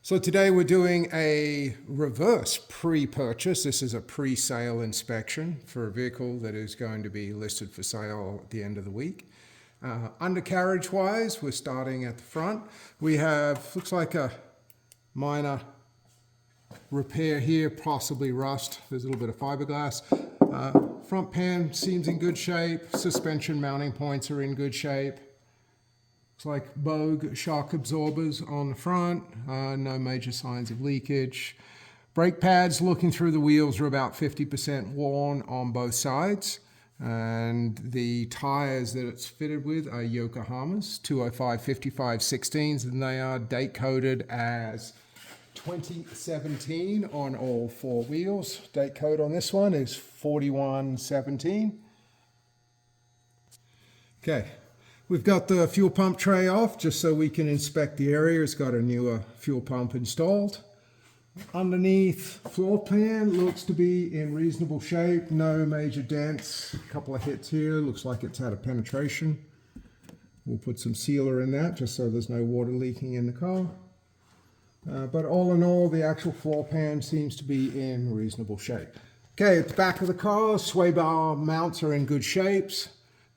So today we're doing a reverse pre-purchase. This is a pre-sale inspection for a vehicle that is going to be listed for sale at the end of the week. Undercarriage wise, we're starting at the front. We have, looks like a minor repair here, possibly rust. There's a little bit of fiberglass. Front pan seems in good shape. Suspension mounting points are in good shape. Looks like Bogue shock absorbers on the front, no major signs of leakage. Brake pads looking through the wheels are about 50% worn on both sides. And the tires that it's fitted with are Yokohama's 205 55 16s, and they are date coded as 2017 on all four wheels. Date code on this one is 4117. Okay. We've got the fuel pump tray off just so we can inspect the area. It's got a newer fuel pump installed. Underneath, floor pan looks to be in reasonable shape. No major dents. A couple of hits here. Looks like it's had a penetration. We'll put some sealer in that just so there's no water leaking in the car. But all in all, the actual floor pan seems to be in reasonable shape. Okay, at the back of the car, sway bar mounts are in good shapes.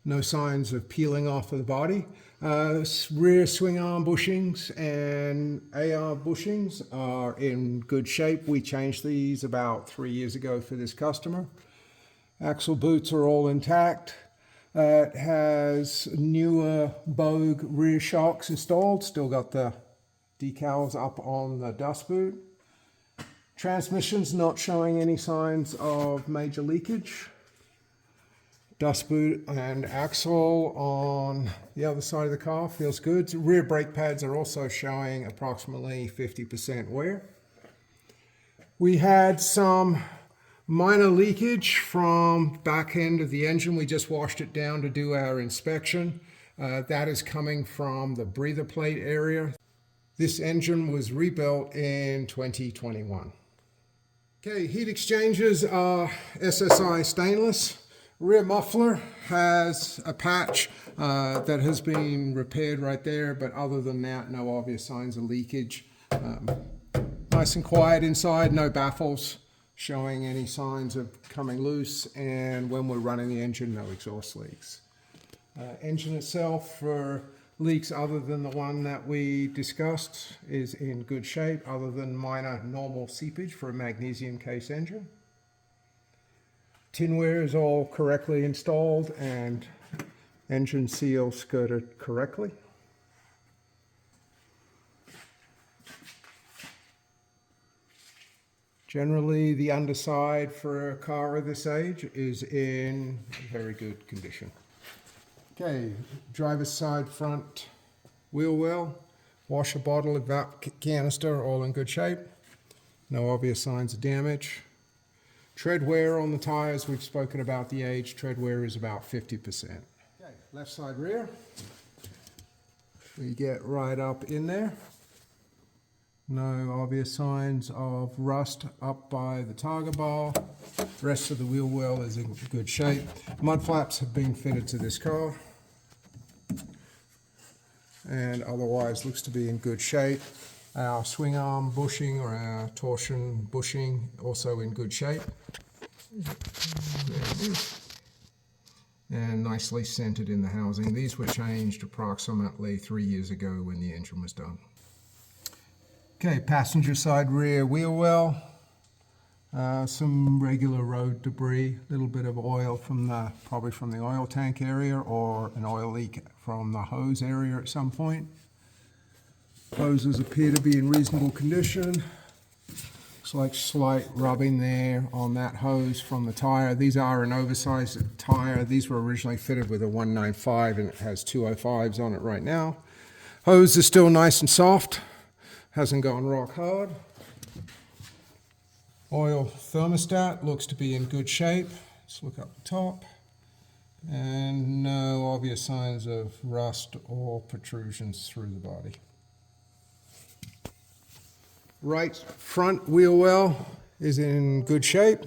No signs of peeling off of the body. Rear swing arm bushings and AR bushings are in good shape. We changed these about 3 years ago for this customer. Axle boots are all intact. It has newer Bogue rear shocks installed. Still got the decals up on the dust boot. Transmission's not showing any signs of major leakage. Dust boot and axle on the other side of the car feels good. Rear brake pads are also showing approximately 50% wear. We had some minor leakage from back end of the engine. We just washed it down to do our inspection. That is coming from the breather plate area. This engine was rebuilt in 2021. Okay, heat exchangers are SSI stainless. Rear muffler has a patch that has been repaired right there, but other than that, no obvious signs of leakage. Nice and quiet inside, no baffles showing any signs of coming loose, and when we're running the engine, no exhaust leaks. Engine itself, for leaks other than the one that we discussed, is in good shape, other than minor normal seepage for a magnesium case engine. Tinware is all correctly installed and engine seal skirted correctly. Generally, the underside for a car of this age is in very good condition. Okay, driver's side front wheel well, washer bottle, evap canister, all in good shape. No obvious signs of damage. Tread wear on the tires, we've spoken about the age. Tread wear is about 50%. Okay, left side rear. We get right up in there. No obvious signs of rust up by the Targa bar. The rest of the wheel well is in good shape. Mud flaps have been fitted to this car. And otherwise looks to be in good shape. Our swing arm bushing or our torsion bushing also in good shape. And nicely centered in the housing. These were changed approximately 3 years ago when the engine was done. Okay, passenger side rear wheel well. Some regular road debris, a little bit of oil from probably from the oil tank area or an oil leak from the hose area at some point. Hoses appear to be in reasonable condition. Looks like slight rubbing there on that hose from the tire. These are an oversized tire. These were originally fitted with a 195 and it has 205s on it right now. Hose is still nice and soft. Hasn't gone rock hard. Oil thermostat looks to be in good shape. Let's look up the top. And no obvious signs of rust or protrusions through the body. Right front wheel well is in good shape.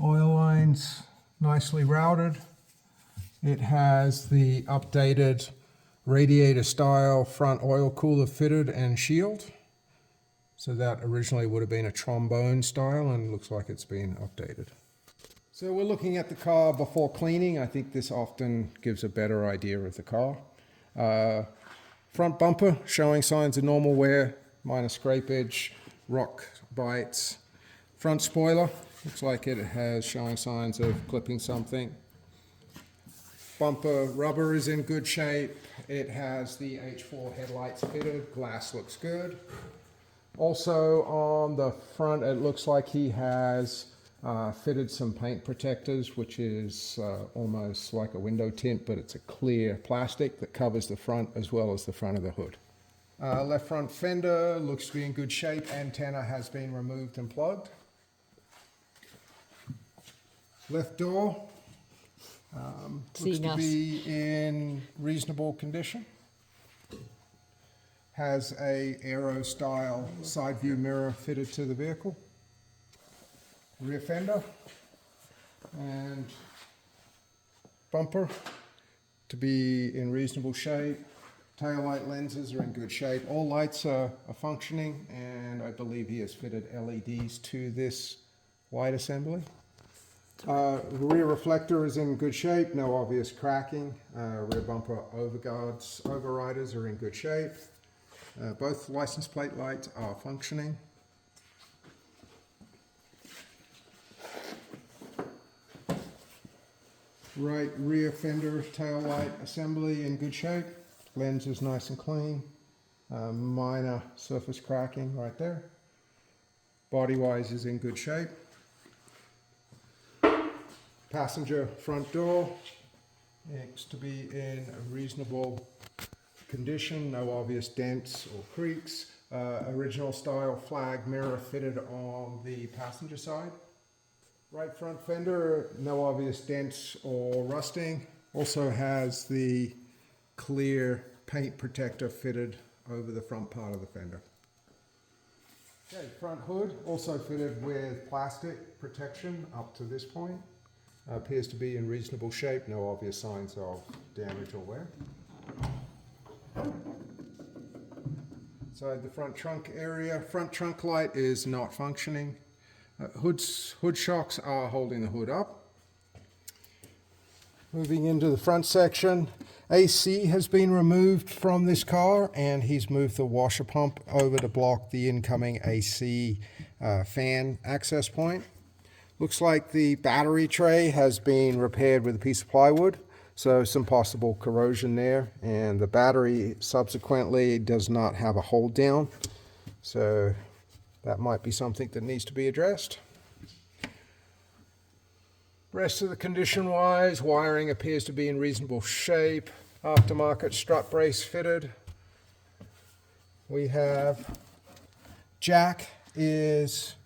Oil lines nicely routed. It has the updated radiator style front oil cooler fitted and shield. So that originally would have been a trombone style and looks like it's been updated. So we're looking at the car before cleaning. I think this often gives a better idea of the car. Front bumper showing signs of normal wear, minor scrapage, rock bites. Front spoiler looks like it has showing signs of clipping something. Bumper rubber is in good shape. It has the H4 headlights fitted. Glass looks good. Also on the front, it looks like he has fitted some paint protectors, which is almost like a window tint, but it's a clear plastic that covers the front as well as the front of the hood. Left front fender looks to be in good shape. Antenna has been removed and plugged. Left door looks to be in reasonable condition. Has a aero style side view mirror fitted to the vehicle. Rear fender and bumper to be in reasonable shape. Tail light lenses are in good shape. All lights are functioning, and I believe he has fitted LEDs to this light assembly. Rear reflector is in good shape, no obvious cracking. Rear bumper overriders are in good shape. Both license plate lights are functioning. Right rear fender tail light assembly in good shape. Lens is nice and clean. Minor surface cracking right there. Body wise is in good shape. Passenger front door looks to be in a reasonable condition, no obvious dents or creaks. Original style flag mirror fitted on the passenger side. Right front fender, no obvious dents or rusting. Also has the clear paint protector fitted over the front part of the fender. Okay, front hood also fitted with plastic protection up to this point. Appears to be in reasonable shape, no obvious signs of damage or wear. Inside the front trunk area, front trunk light is not functioning. Hood shocks are holding the hood up. Moving into the front section, AC has been removed from this car, and he's moved the washer pump over to block the incoming AC fan access point. Looks like the battery tray has been repaired with a piece of plywood, so some possible corrosion there, and the battery subsequently does not have a hold down, so that might be something that needs to be addressed. Rest of the condition wise, wiring appears to be in reasonable shape. Aftermarket strut brace fitted. We have jack is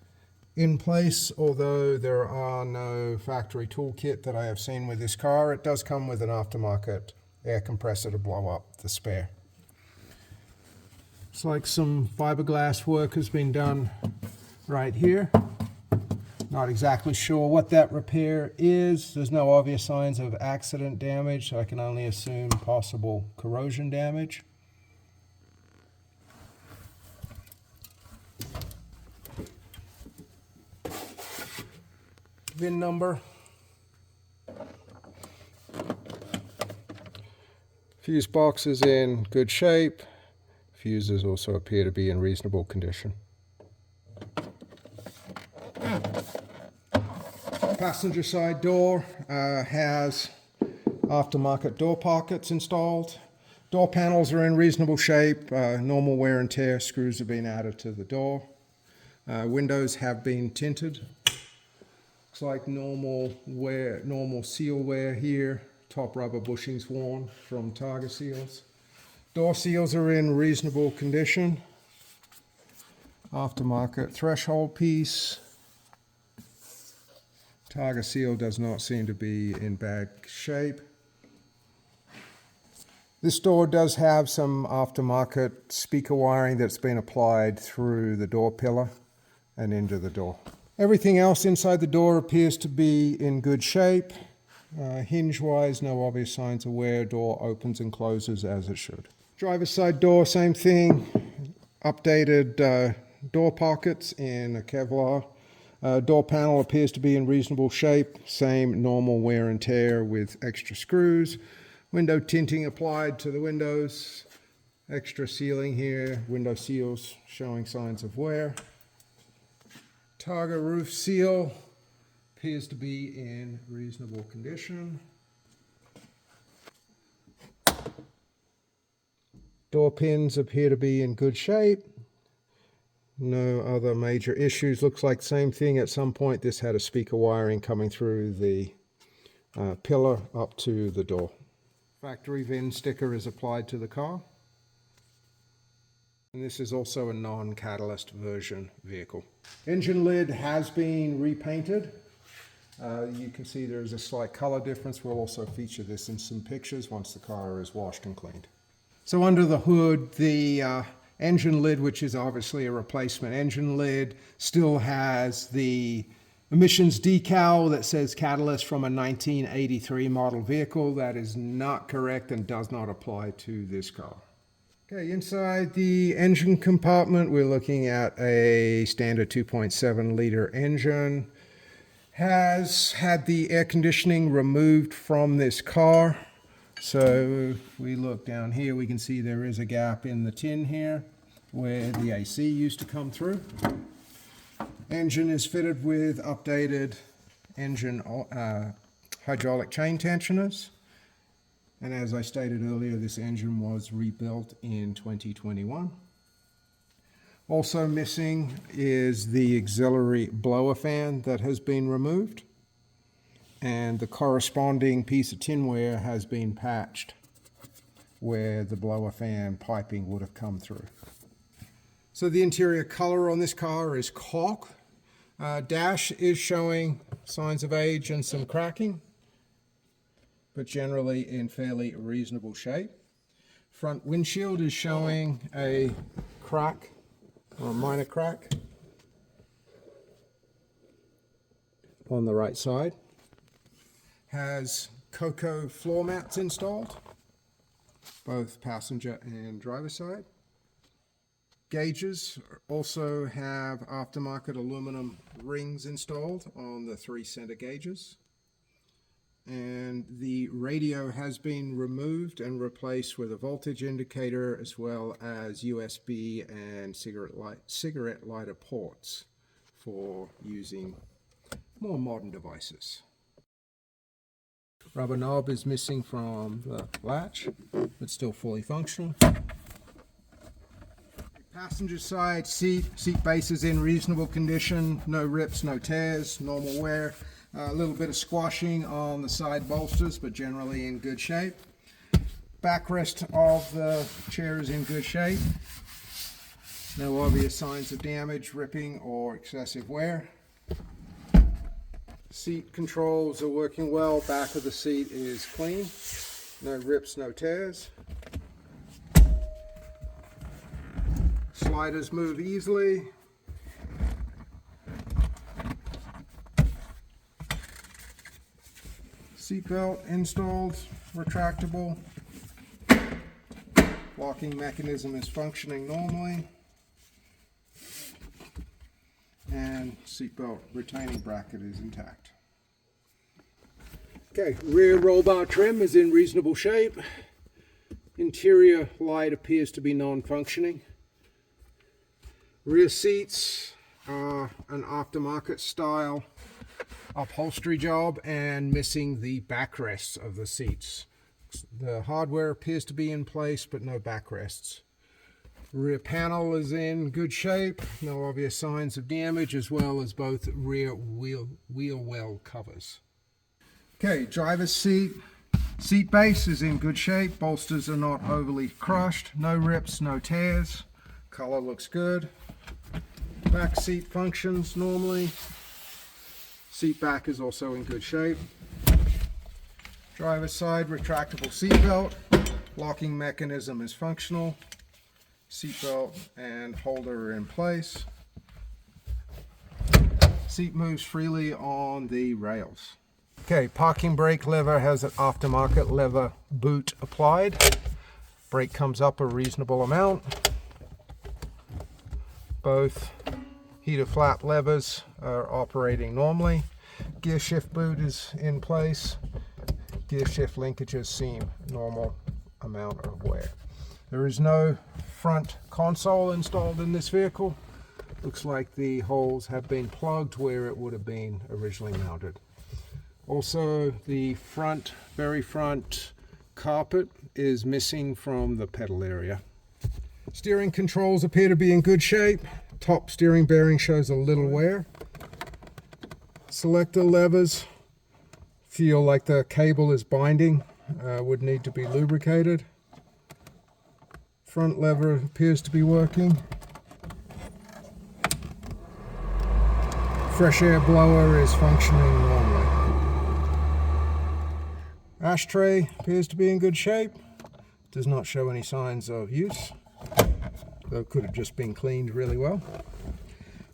in place, although there are no factory toolkit that I have seen with this car. It does come with an aftermarket air compressor to blow up the spare. It's like some fiberglass work has been done right here. Not exactly sure what that repair is. There's no obvious signs of accident damage, so I can only assume possible corrosion damage. VIN number. Fuse box is in good shape. Fuses also appear to be in reasonable condition. Passenger side door has aftermarket door pockets installed. Door panels are in reasonable shape. Normal wear and tear. Screws have been added to the door. Windows have been tinted. Looks like normal seal wear here. Top rubber bushings worn from Targa seals. Door seals are in reasonable condition. Aftermarket threshold piece. Targa seal does not seem to be in bad shape. This door does have some aftermarket speaker wiring that's been applied through the door pillar and into the door. Everything else inside the door appears to be in good shape. Hinge wise, no obvious signs of wear. Door opens and closes as it should. Driver's side door, same thing. Updated door pockets in a Kevlar. Door panel appears to be in reasonable shape. Same normal wear and tear with extra screws. Window tinting applied to the windows. Extra sealing here. Window seals showing signs of wear. Targa roof seal appears to be in reasonable condition. Door pins appear to be in good shape. No other major issues. Looks like same thing. At some point this had a speaker wiring coming through the pillar up to the door. Factory VIN sticker is applied to the car. And this is also a non-catalyst version vehicle. Engine lid has been repainted. You can see there's a slight color difference. We'll also feature this in some pictures once the car is washed and cleaned. So under the hood, the engine lid, which is obviously a replacement engine lid, still has the emissions decal that says catalyst from a 1983 model vehicle. That is not correct and does not apply to this car. Okay, inside the engine compartment, we're looking at a standard 2.7 liter engine. Has had the air conditioning removed from this car. So if we look down here, we can see there is a gap in the tin here where the AC used to come through. Engine is fitted with updated engine hydraulic chain tensioners. And as I stated earlier, this engine was rebuilt in 2021. Also missing is the auxiliary blower fan that has been removed. And the corresponding piece of tinware has been patched where the blower fan piping would have come through. So the interior color on this car is caulk. Dash is showing signs of age and some cracking, but generally in fairly reasonable shape. Front windshield is showing a crack, or a minor crack, on the right side. Has Coco floor mats installed, both passenger and driver side. Gauges also have aftermarket aluminum rings installed on the 3 center gauges. And the radio has been removed and replaced with a voltage indicator as well as USB and cigarette lighter ports for using more modern devices. Rubber knob is missing from the latch, but still fully functional. Passenger side seat base is in reasonable condition, no rips, no tears, normal wear. A little bit of squashing on the side bolsters, but generally in good shape. Backrest of the chair is in good shape. No obvious signs of damage, ripping, or excessive wear. Seat controls are working well. Back of the seat is clean. No rips, no tears. Sliders move easily. Seatbelt installed, retractable. Locking mechanism is functioning normally. And seatbelt retaining bracket is intact. Okay, rear roll bar trim is in reasonable shape. Interior light appears to be non-functioning. Rear seats are an aftermarket style upholstery job and missing the backrests of the seats. The hardware appears to be in place, but no backrests. Rear panel is in good shape, no obvious signs of damage, as well as both rear wheel well covers. Okay, driver's seat. Seat base is in good shape, bolsters are not overly crushed, no rips, no tears. Color looks good. Back seat functions normally. Seat back is also in good shape. Driver's side retractable seat belt. Locking mechanism is functional. Seat belt and holder are in place. Seat moves freely on the rails. Okay, parking brake lever has an aftermarket lever boot applied. Brake comes up a reasonable amount. Both heater flap levers are operating normally. Gear shift boot is in place. Gear shift linkages seem normal amount of wear. There is no front console installed in this vehicle. Looks like the holes have been plugged where it would have been originally mounted. Also, the very front carpet is missing from the pedal area. Steering controls appear to be in good shape. Top steering bearing shows a little wear. Selector levers feel like the cable is binding, would need to be lubricated. Front lever appears to be working. Fresh air blower is functioning normally. Ashtray appears to be in good shape. Does not show any signs of use, though could have just been cleaned really well.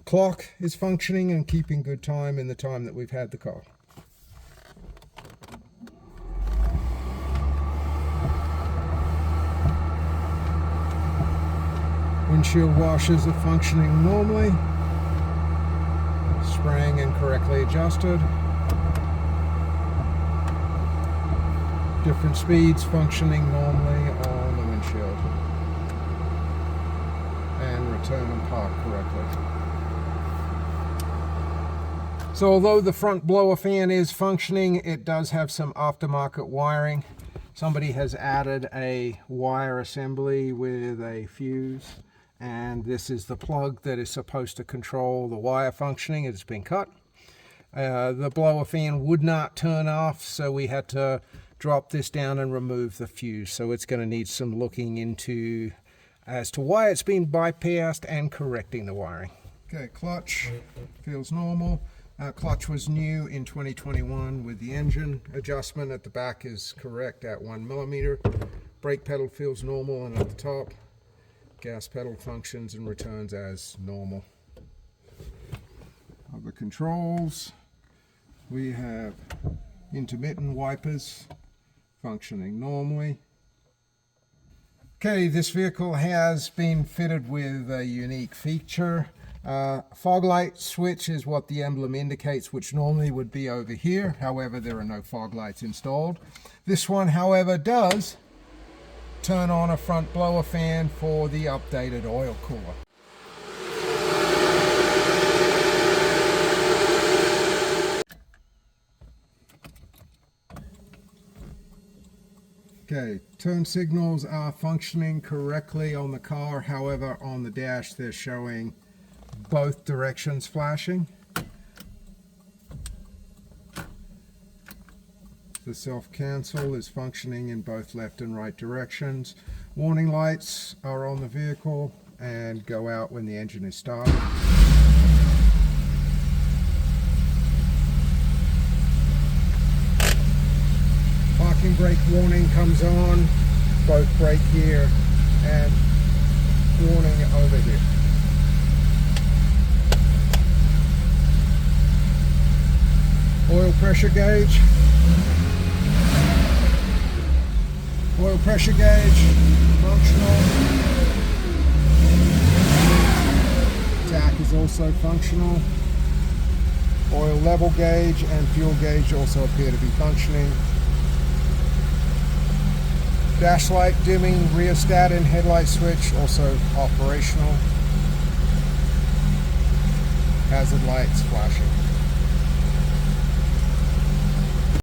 Clock is functioning and keeping good time in the time that we've had the car. Windshield washers are functioning normally. Spraying and correctly adjusted. Different speeds functioning normally on the windshield. And return and park correctly. So although the front blower fan is functioning, it does have some aftermarket wiring. Somebody has added a wire assembly with a fuse, and this is the plug that is supposed to control the wire functioning. It's been cut. The blower fan would not turn off, so we had to drop this down and remove the fuse. So it's going to need some looking into as to why it's been bypassed and correcting the wiring. Okay, clutch feels normal. Clutch was new in 2021 with the engine. Adjustment at the back is correct at 1 millimeter. Brake pedal feels normal and at the top. Gas pedal functions and returns as normal. Other controls, we have intermittent wipers functioning normally. Okay, this vehicle has been fitted with a unique feature. Fog light switch is what the emblem indicates, which normally would be over here. However, there are no fog lights installed. This one, however, does turn on a front blower fan for the updated oil cooler. Okay, turn signals are functioning correctly on the car. However, on the dash they're showing both directions flashing. The self-cancel is functioning in both left and right directions. Warning lights are on the vehicle and go out when the engine is started. Parking brake warning comes on, both brake here and warning over here. Oil pressure gauge. Oil pressure gauge, functional. TAC is also functional. Oil level gauge and fuel gauge also appear to be functioning. Dash light dimming, rheostat and headlight switch also operational. Hazard lights flashing.